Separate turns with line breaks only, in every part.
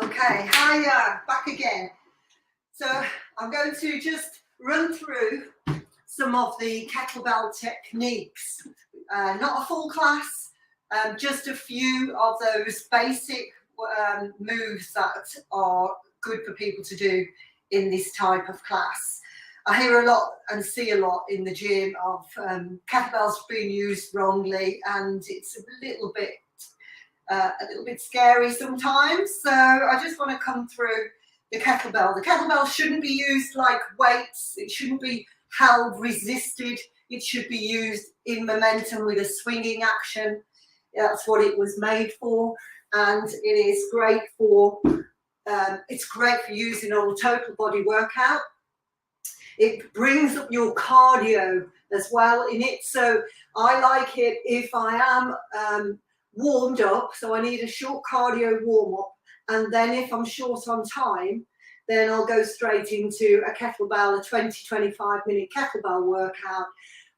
Okay, hiya, back again. So I'm going to just run through some of the kettlebell techniques. Not a full class, just a few of those basic moves that are good for people to do in this type of class. I hear a lot and see a lot in the gym of kettlebells being used wrongly, and it's a little bit scary sometimes. So I just want to come through the kettlebell. The kettlebell shouldn't be used like weights. It shouldn't be held, resisted. It should be used in momentum with a swinging action. That's what it was made for, and it is great for. It's great for using on a total body workout. It brings up your cardio as well in it. So I like it if I am warmed up, so I need a short cardio warm up, and then if I'm short on time, then I'll go straight into a kettlebell, a 20-25 minute kettlebell workout,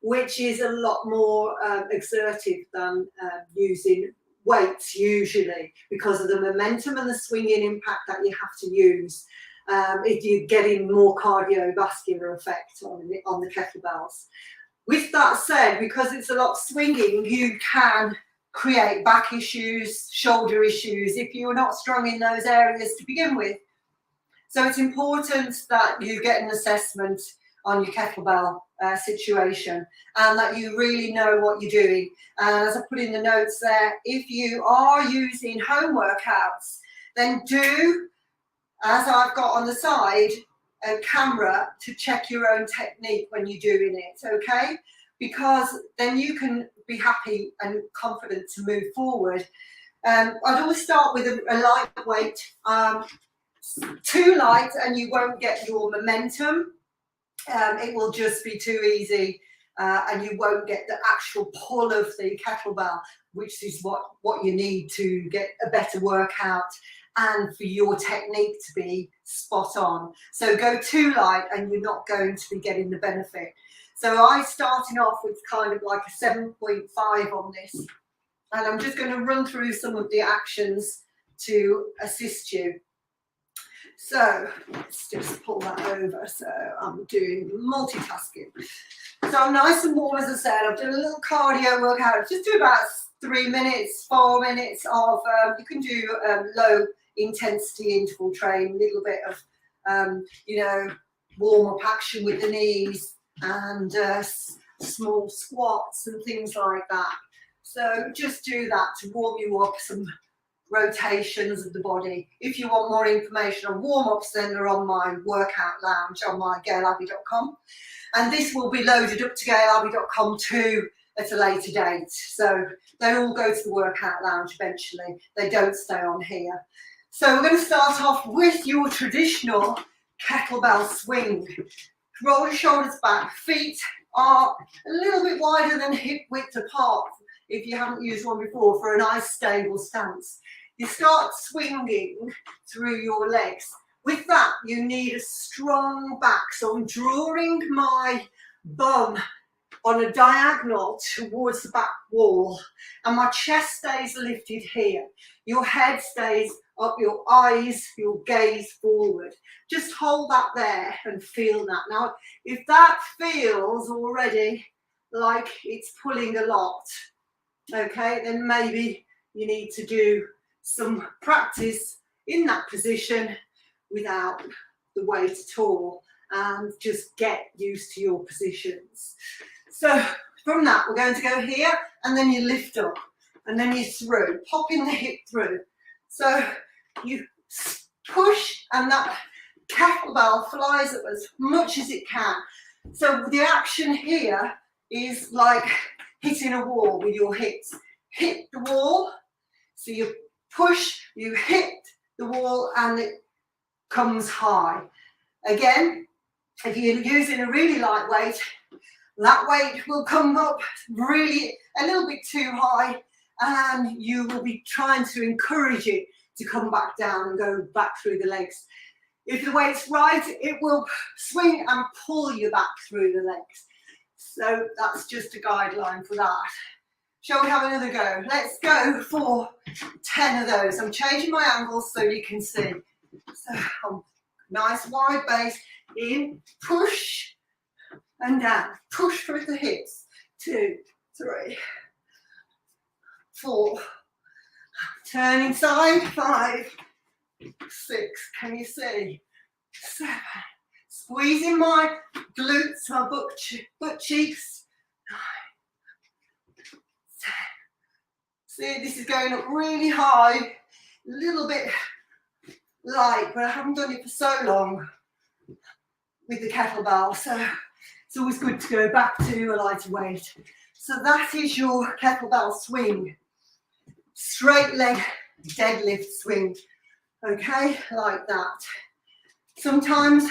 which is a lot more exertive than using weights usually, because of the momentum and the swinging impact that you have to use. If you're getting more cardiovascular effect on the kettlebells. With that said, because it's a lot of swinging, you can create back issues, shoulder issues, if you're not strong in those areas to begin with. So it's important that you get an assessment on your kettlebell situation, and that you really know what you're doing. And as I put in the notes there, if you are using home workouts, then do, as I've got on the side, a camera to check your own technique when you're doing it, okay? Because then you can be happy and confident to move forward. I'd always start with a lightweight, too light and you won't get your momentum. It will just be too easy, and you won't get the actual pull of the kettlebell, which is what you need to get a better workout and for your technique to be spot on. So go too light and you're not going to be getting the benefit. So I starting off with kind of like a 7.5 on this, and I'm just going to run through some of the actions to assist you. So let's just pull that over. So I'm doing multitasking. So I'm nice and warm, as I said. I've done a little cardio workout. Just do about 3 minutes, 4 minutes of, you can do low intensity interval training, a little bit of, warm up action with the knees and small squats and things like that. So just do that to warm you up, some rotations of the body. If you want more information on warm-ups, then they're on my workout lounge on my gailabbey.com, and this will be loaded up to gailabbey.com too at a later date. So they all go to the workout lounge eventually. They don't stay on here. So we're going to start off with your traditional kettlebell swing. Roll your shoulders back. Feet are a little bit wider than hip width apart if you haven't used one before, for a nice stable stance. You start swinging through your legs. With that, you need a strong back. So I'm drawing my bum on a diagonal towards the back wall, and my chest stays lifted here. Your head stays up, your eyes, your gaze forward. Just hold that there and feel that. Now, if that feels already like it's pulling a lot, okay, then maybe you need to do some practice in that position without the weight at all, and just get used to your positions. So from that, we're going to go here, and then you lift up, and then you through, popping the hip through. So you push, and that kettlebell flies up as much as it can. So the action here is like hitting a wall with your hips. Hit the wall, so you push, you hit the wall, and it comes high. Again, if you're using a really light weight, that weight will come up really a little bit too high, and you will be trying to encourage it to come back down and go back through the legs. If the weight's right, it will swing and pull you back through the legs. So that's just a guideline for that. Shall we have another go? Let's go for 10 of those. I'm changing my angles so you can see. So nice wide base, in, push, and down. Push through the hips. 2, 3, 4. Turn inside. 5, 6. Can you see? 7. Squeezing my glutes, my butt cheeks. 9, 10. See, this is going up really high. A little bit light, but I haven't done it for so long with the kettlebell, so it's always good to go back to a lighter weight. So that is your kettlebell swing. Straight leg deadlift swing. Okay, like that. Sometimes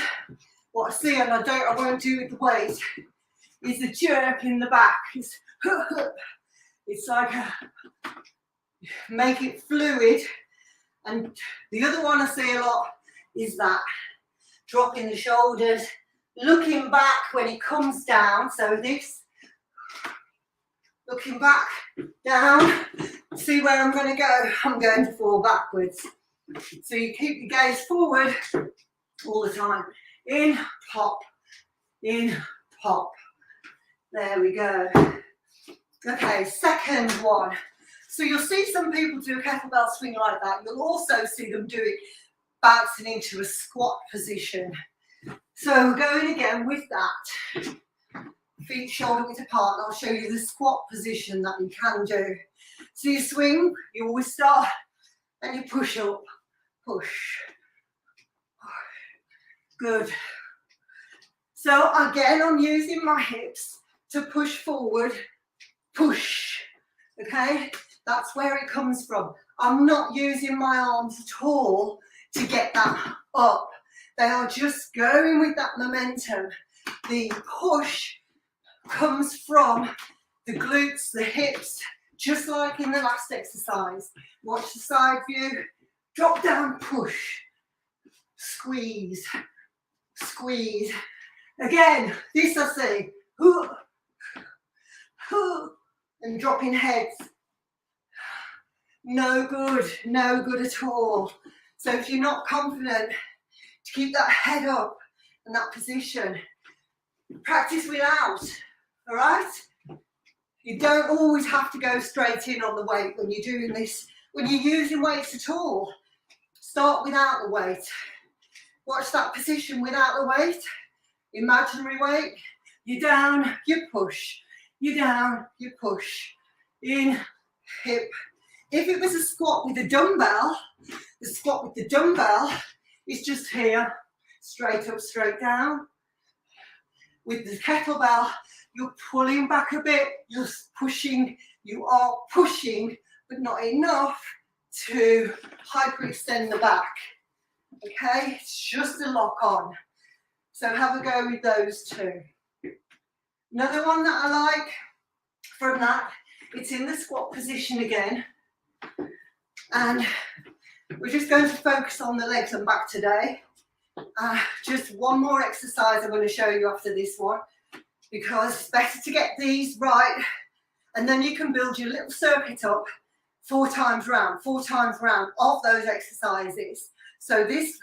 what I see, and I won't do with the weight, is a jerk in the back. It's like make it fluid. And the other one I see a lot is that dropping the shoulders, looking back when it comes down. So this, looking back, down. See where I'm going to go? I'm going to fall backwards. So you keep your gaze forward all the time. In, pop, in, pop. There we go. Okay, second one. So you'll see some people do a kettlebell swing like that. You'll also see them do it bouncing into a squat position. So we're going again with that. Feet shoulder width apart, and I'll show you the squat position that you can do. So you swing, you always start, and you push up, push. Good. So again, I'm using my hips to push forward, push. Okay, that's where it comes from. I'm not using my arms at all to get that up. They are just going with that momentum. The push comes from the glutes, the hips, just like in the last exercise. Watch the side view, drop down, push, squeeze, squeeze. Again, this I see, and dropping heads. No good, no good at all. So if you're not confident to keep that head up in that position, practice without, all right? You don't always have to go straight in on the weight when you're doing this. When you're using weights at all, start without the weight. Watch that position without the weight. Imaginary weight. You're down, you push. You're down, you push. In, hip. If it was a squat with a dumbbell, the squat with the dumbbell is just here, straight up, straight down. With the kettlebell, you're pulling back a bit, you're pushing, you are pushing, but not enough to hyperextend the back. Okay, it's just a lock on. So have a go with those two. Another one that I like from that, it's in the squat position again. And we're just going to focus on the legs and back today. Just one more exercise I'm going to show you after this one, because it's better to get these right, and then you can build your little circuit up 4 times round of those exercises. So this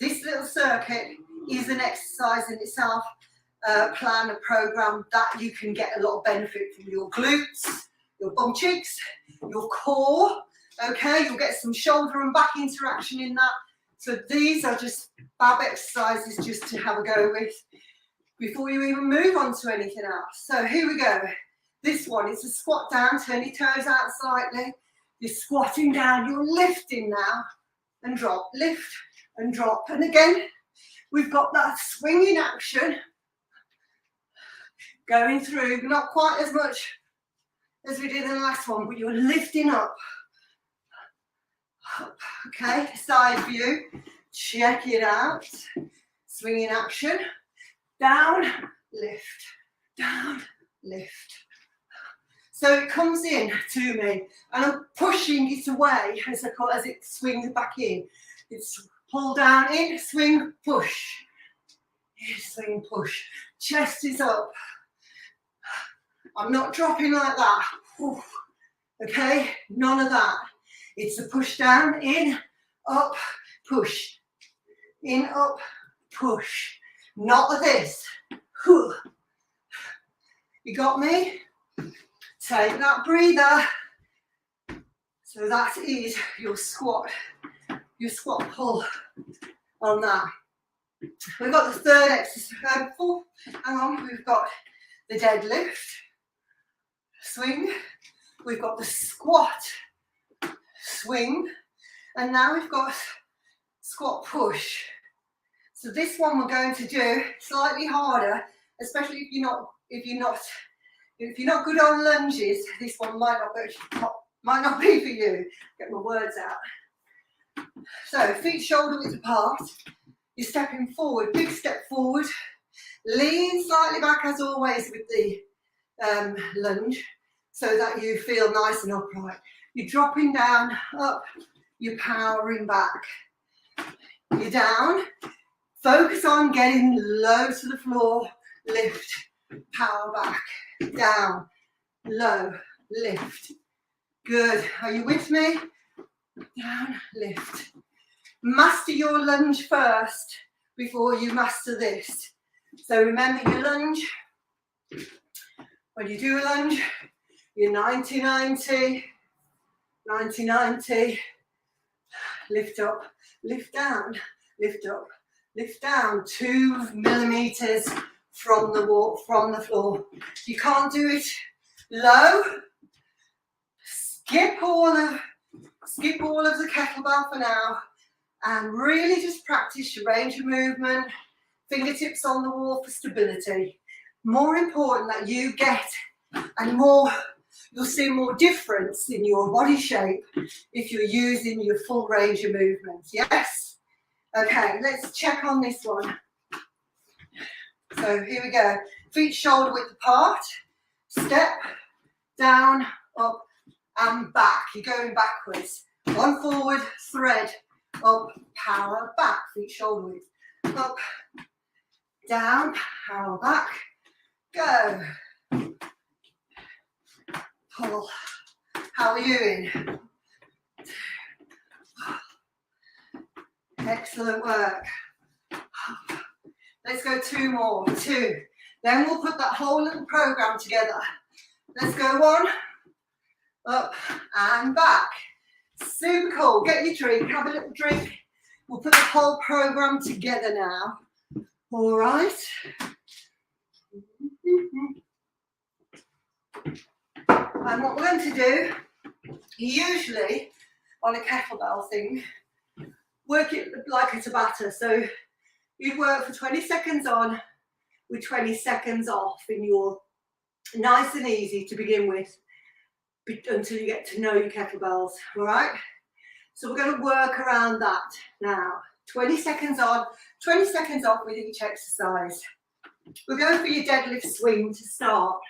little circuit is an exercise in itself, plan, a program that you can get a lot of benefit from your glutes, your bum cheeks, your core. Okay, you'll get some shoulder and back interaction in that. So these are just fab exercises just to have a go with before you even move on to anything else. So here we go. This one is a squat down, turn your toes out slightly. You're squatting down, you're lifting now, and drop, lift and drop. And again, we've got that swinging action going through, not quite as much as we did in the last one, but you're lifting up. Okay, side view, check it out. Swinging action, down, lift, down, lift. So it comes in to me, and I'm pushing it away as it swings back in. It's pull down, in, swing, push. In, swing, push. Chest is up. I'm not dropping like that. Oof. Okay, none of that. It's a push down, in, up, push. In, up, push. Not this. You got me? Take that breather. So that is your squat pull on that. We've got the third exercise. Hang on, we've got the deadlift swing. We've got the squat swing, and now we've got squat push. So this one we're going to do slightly harder, especially if you're not good on lunges. This one might not be for you. Get my words out. So feet shoulder width apart. You're stepping forward, big step forward. Lean slightly back as always with the lunge, so that you feel nice and upright. You're dropping down, up, you're powering back. You're down. Focus on getting low to the floor. Lift, power back, down, low, lift. Good. Are you with me? Down, lift. Master your lunge first before you master this. So remember your lunge. When you do a lunge, you're 90-90, 90-90. Lift up, lift down, lift up, lift down. 2 millimeters from the floor. If you can't do it low, skip all of the kettlebell for now, and really just practice your range of movement, fingertips on the wall for stability. More important that you get, and you'll see more difference in your body shape if you're using your full range of movements. Yes? Okay, let's check on this one. So here we go. Feet shoulder width apart. Step, down, up, and back. You're going backwards. One forward, thread, up, power, back. Feet shoulder width. Up, down, power back. Go. Pull. How are you in? Excellent work. Let's go 2 more. 2. Then we'll put that whole little program together. Let's go 1. Up and back. Super cool. Get your drink. Have a little drink. We'll put the whole program together now. All right. And what we're going to do, usually on a kettlebell thing, work it like a Tabata. So you'd work for 20 seconds on with 20 seconds off in your nice and easy to begin with until you get to know your kettlebells, all right? So we're going to work around that now. 20 seconds on, 20 seconds off with each exercise. We're going for your deadlift swing to start.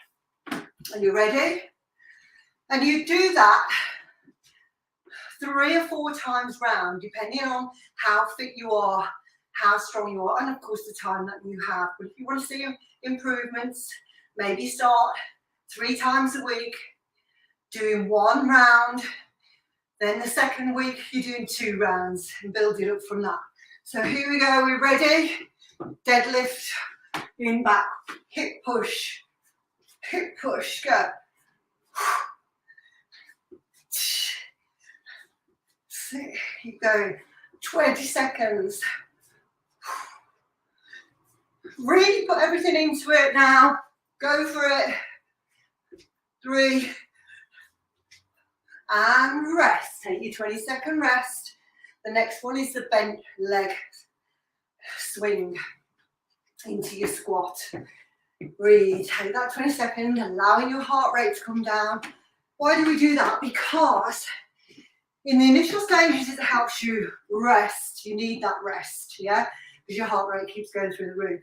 Are you ready? And you do that 3 or 4 times round, depending on how fit you are, how strong you are, and of course the time that you have. But if you want to see improvements, maybe start 3 times a week, doing 1 round. Then the second week, you're doing 2 rounds and build it up from that. So here we go, we're ready. Deadlift, in back, hip push, go. Keep going, 20 seconds. Really put everything into it now. Go for it. 3. And rest. Take your 20-second rest. The next one is the bent leg swing into your squat. Breathe. Take that 20 seconds, allowing your heart rate to come down. Why do we do that? Because in the initial stages, it helps you rest. You need that rest, yeah? Because your heart rate keeps going through the roof.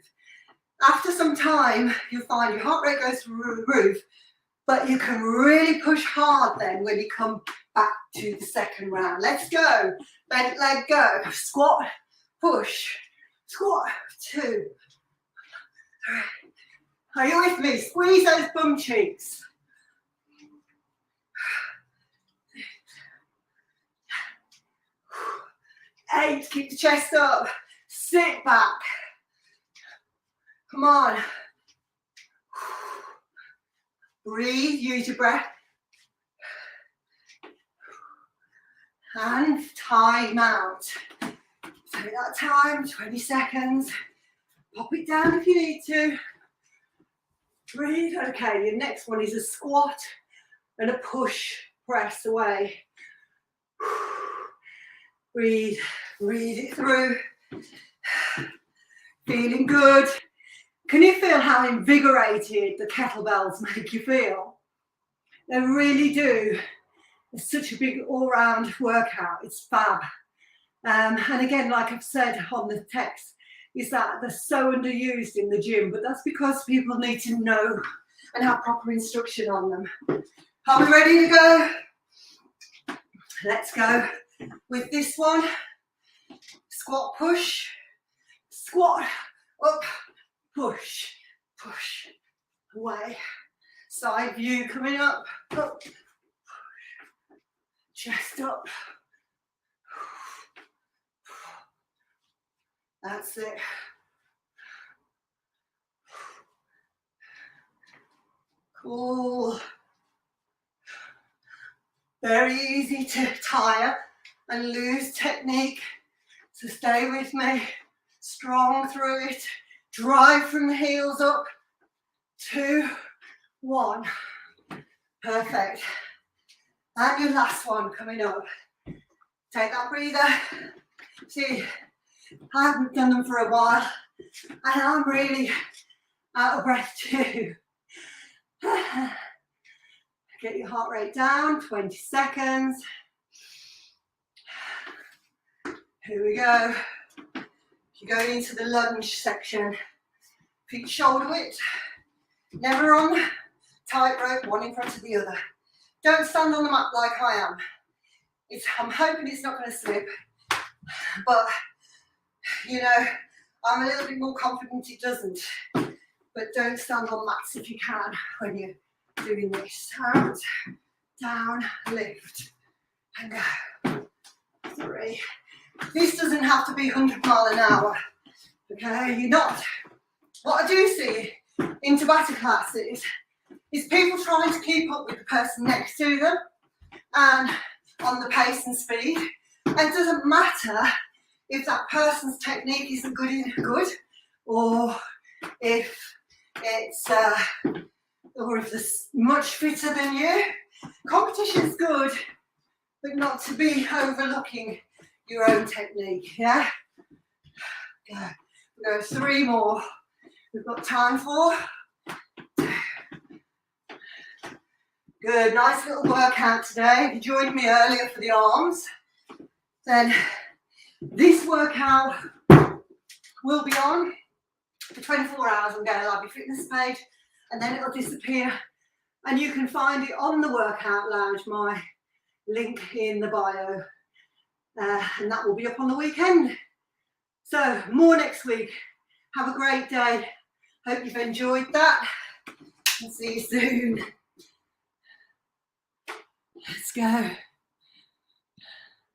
After some time, you'll find your heart rate goes through the roof, but you can really push hard then when you come back to the second round. Let's go. Bent leg, go. Squat, push. Squat, 2, 3. Are you with me? Squeeze those bum cheeks. 8, keep the chest up, sit back. Come on. Breathe, use your breath. And time out. Take that time, 20 seconds. Pop it down if you need to. Breathe. Okay, your next one is a squat and a push press away. Breathe, breathe it through. Feeling good. Can you feel how invigorated the kettlebells make you feel? They really do. It's such a big all-round workout. It's fab. And again, like I've said on the text, is that they're so underused in the gym, but that's because people need to know and have proper instruction on them. Are we ready to go? Let's go with this one. Squat, push, squat, up, push, push, away. Side view coming up, push, chest up. That's it. Cool. Very easy to tire and lose technique. So stay with me. Strong through it. Drive from the heels up. 2, 1. Perfect. And your last one coming up. Take that breather. See, I haven't done them for a while and I'm really out of breath too. Get your heart rate down, 20 seconds. Here we go. You're going into the lunge section. Feet shoulder width, never on tightrope, one in front of the other. Don't stand on the mat like I am. I'm hoping it's not going to slip, but you know, I'm a little bit more confident it doesn't. But don't stand on mats if you can when you're doing this. Out, down, lift, and go. 3. This doesn't have to be 100 miles an hour. Okay, you're not. What I do see in Tabata classes is people trying to keep up with the person next to them and on the pace and speed. And it doesn't matter if that person's technique isn't good, or if it's or if they're much fitter than you. Competition's good, but not to be overlooking your own technique. Yeah. Go. We'll go 3 more. We've got time for. Good. Nice little workout today. If you joined me earlier for the arms, then this workout will be on for 24 hours on Deadlift Fitness page, and then it'll disappear. And you can find it on the Workout Lounge, my link in the bio, and that will be up on the weekend. So more next week. Have a great day. Hope you've enjoyed that, and see you soon. Let's go.